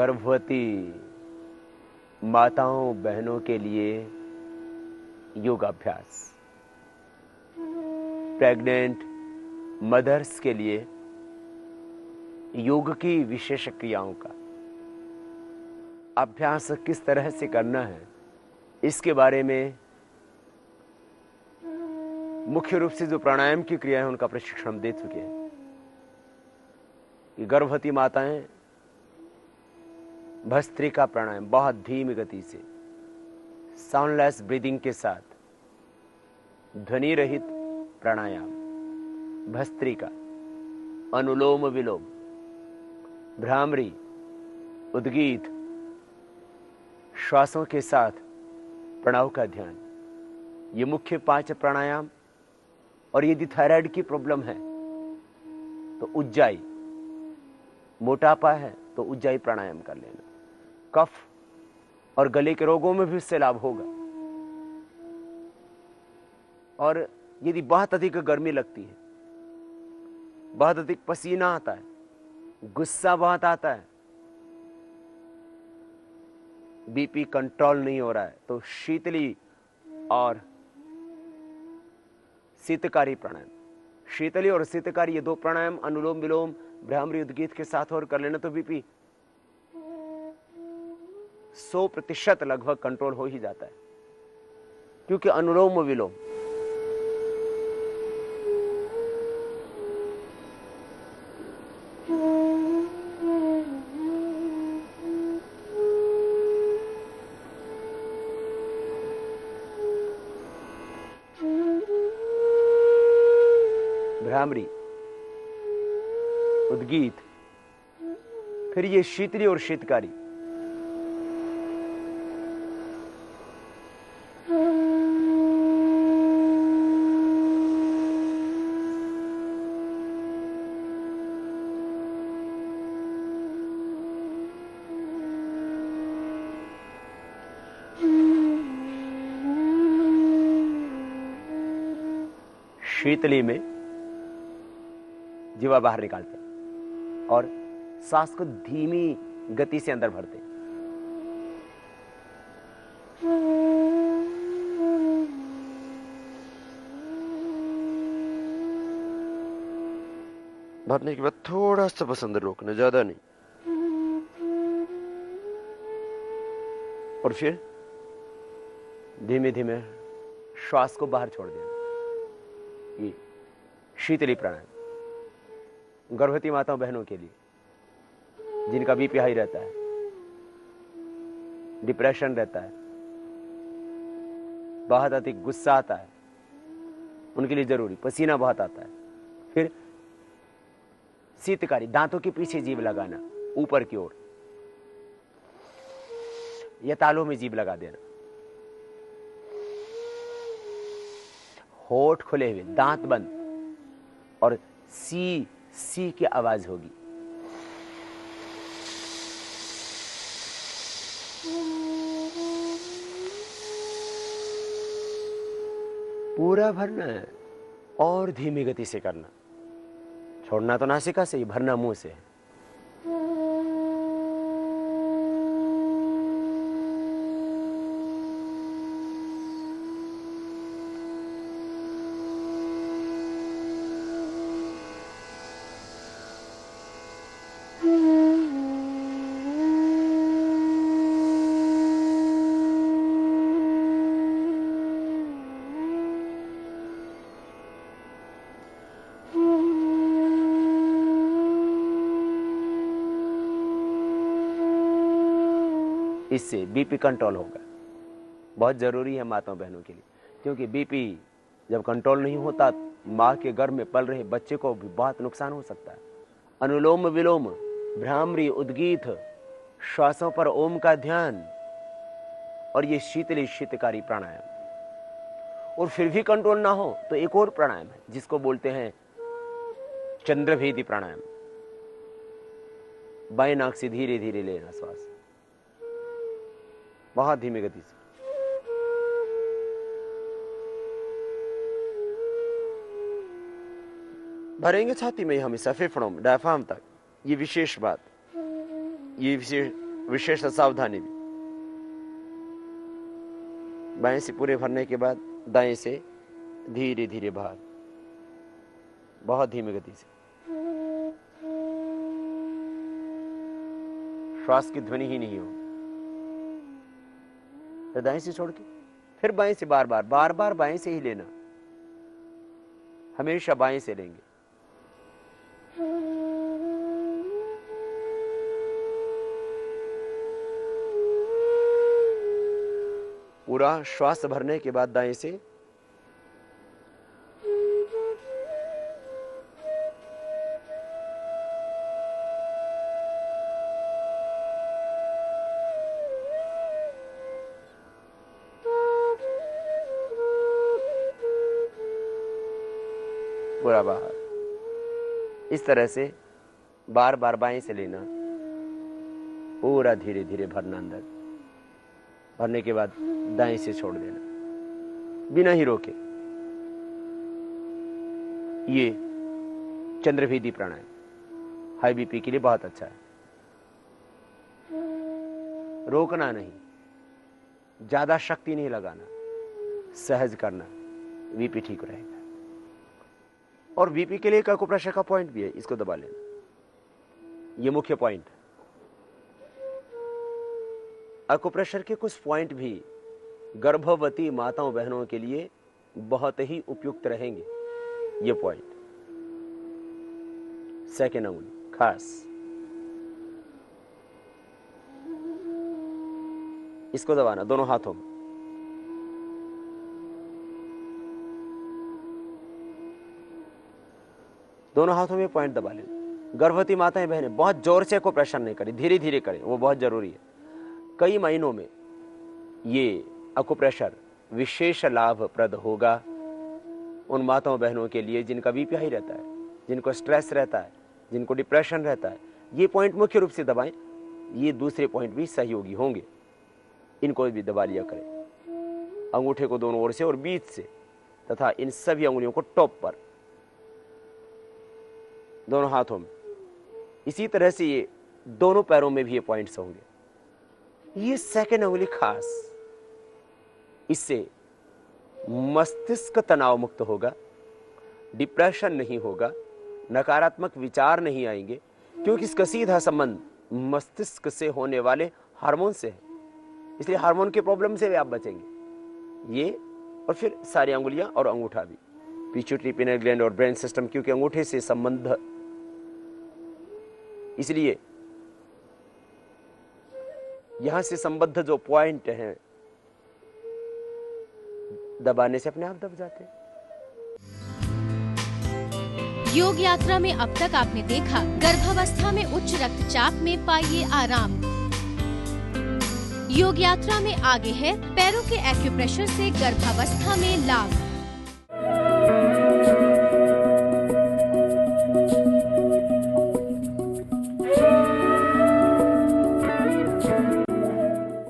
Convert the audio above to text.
गर्भवती माताओं बहनों के लिए योगाभ्यास, प्रेग्नेंट मदर्स के लिए योग की विशेष क्रियाओं का अभ्यास किस तरह से करना है, इसके बारे में मुख्य रूप से जो प्राणायाम की क्रिया है उनका प्रशिक्षण हम दे चुके हैं। कि गर्भवती माताएं भस्त्रिका प्राणायाम बहुत धीमी गति से साउंडलेस ब्रीदिंग के साथ ध्वनि रहित प्राणायाम, भस्त्रिका, अनुलोम विलोम, भ्रामरी, उद्गीत, श्वासों के साथ प्रणव का ध्यान, ये मुख्य 5 प्राणायाम। और यदि थायराइड की प्रॉब्लम है तो उज्जाई, मोटापा है तो उज्जाई प्राणायाम कर लेना। कफ और गले के रोगों में भी उससे लाभ होगा। और यदि बहुत अधिक गर्मी लगती है, बहुत अधिक पसीना आता है, गुस्सा बहुत आता है, बीपी कंट्रोल नहीं हो रहा है, तो शीतली और शीतकारी प्राणायाम, शीतली और शीतकारी ये 2 प्राणायाम अनुलोम विलोम भ्रामरी उद्गीत के साथ और कर लेना तो बीपी 100% लगभग कंट्रोल हो ही जाता है। क्योंकि अनुलोम विलोम भ्रामरी उद्गीत, फिर ये शीतली और शीतकारी, शीतली में जीवा बाहर निकालते हैं और सांस को धीमी गति से अंदर भरते हैं। भरने के बाद थोड़ा सा बस अंदर रोकना, ज्यादा नहीं। और फिर धीमे धीमे श्वास को बाहर छोड़ देना। ये शीतली प्राणायाम गर्भवती माताओं बहनों के लिए जिनका बीपी हाई रहता है, डिप्रेशन रहता है, बहुत अधिक गुस्सा आता है, उनके लिए जरूरी, पसीना बहुत आता है। फिर शीतकारी, दांतों के पीछे जीभ लगाना ऊपर की ओर, या तालू में जीभ लगा देना, होठ खुले हुए, दांत बंद, और सी की आवाज होगी। पूरा भरना है और धीमी गति से करना, छोड़ना तो नासिका से ही, भरना मुंह से। इससे बीपी कंट्रोल होगा। बहुत जरूरी है माताओं बहनों के लिए, क्योंकि बीपी जब कंट्रोल नहीं होता, मां के गर्भ में पल रहे बच्चे को भी बहुत नुकसान हो सकता है। अनुलोम विलोम, भ्रामरी, उद्गीत, श्वासों पर ओम का ध्यान, और ये शीतली शीतकारी प्राणायाम। और फिर भी कंट्रोल ना हो तो एक और प्राणायाम है जिसको बोलते हैं चंद्रभेदी प्राणायाम। बाएं नाक से धीरे धीरे लेना श्वास, बहुत धीमी गति से। भरेंगे छाती में हमेशा, फेफड़ों में, डायफ्राम तक। ये विशेष बात, ये विशेष विशेष सावधानी भी। बाएं से पूरे भरने के बाद दाएं से धीरे धीरे बाहर, बहुत धीमी गति से। श्वास की ध्वनि ही नहीं हो। फिर दाएं से छोड़ के फिर बाएं से बार बार बाएं से ही लेना, हमेशा बाएं से लेंगे। पूरा श्वास भरने के बाद दाएं से पूरा बाहर। इस तरह से बार बार बाएं से लेना, पूरा धीरे धीरे भरना अंदर, भरने के बाद दाएं से छोड़ देना बिना ही रोके। ये चंद्रभेदी प्राणायाम हाई बीपी के लिए बहुत अच्छा है। रोकना नहीं, ज्यादा शक्ति नहीं लगाना, सहज करना, बीपी ठीक रहेगा। और बीपी के लिए एक एक्यूप्रेशर का पॉइंट भी है, इसको दबा लेना, ये मुख्य पॉइंट। एक्यूप्रेशर के कुछ पॉइंट भी गर्भवती माताओं बहनों के लिए बहुत ही उपयुक्त रहेंगे। ये पॉइंट, सेकेंड अंगुली खास, इसको दबाना दोनों हाथों में। दोनों हाथों में पॉइंट दबा लेना। गर्भवती माताएं बहनें बहुत जोर से एक्यूप्रेशर नहीं करें, धीरे धीरे करें, वो बहुत जरूरी है। कई महीनों में ये एक्यूप्रेशर विशेष लाभप्रद होगा उन माताओं बहनों के लिए जिनका बीपी हाई रहता है, जिनको स्ट्रेस रहता है, जिनको डिप्रेशन रहता है। ये पॉइंट मुख्य रूप से दबाएं, ये दूसरे पॉइंट भी सहयोगी होंगे, इनको भी दबा लिया करें। अंगूठे को दोनों ओर से और बीच से, तथा इन सभी अंगुलियों को टॉप पर, दोनों हाथों में। इसी तरह से ये दोनों पैरों में भी ये पॉइंट्स होंगे। ये सेकंड अंगुली खास, इससे मस्तिष्क तनाव मुक्त होगा, डिप्रेशन नहीं होगा, नकारात्मक विचार नहीं आएंगे, क्योंकि इसका सीधा संबंध मस्तिष्क से होने वाले हार्मोन से है। इसलिए हार्मोन के प्रॉब्लम से भी आप बचेंगे। ये और फिर सारी अंगुलियां और अंगूठा भी, पिट्यूटरी, पिनियल ग्लैंड और ब्रेन सिस्टम, क्योंकि अंगूठे से संबंध, इसलिए यहां से संबद्ध जो पॉइंट हैं दबाने से अपने आप दब जाते हैं। योग यात्रा में अब तक आपने देखा, गर्भावस्था में उच्च रक्तचाप में पाइए आराम। योग यात्रा में आगे है पैरों के एक्यूप्रेशर से गर्भावस्था में लाभ।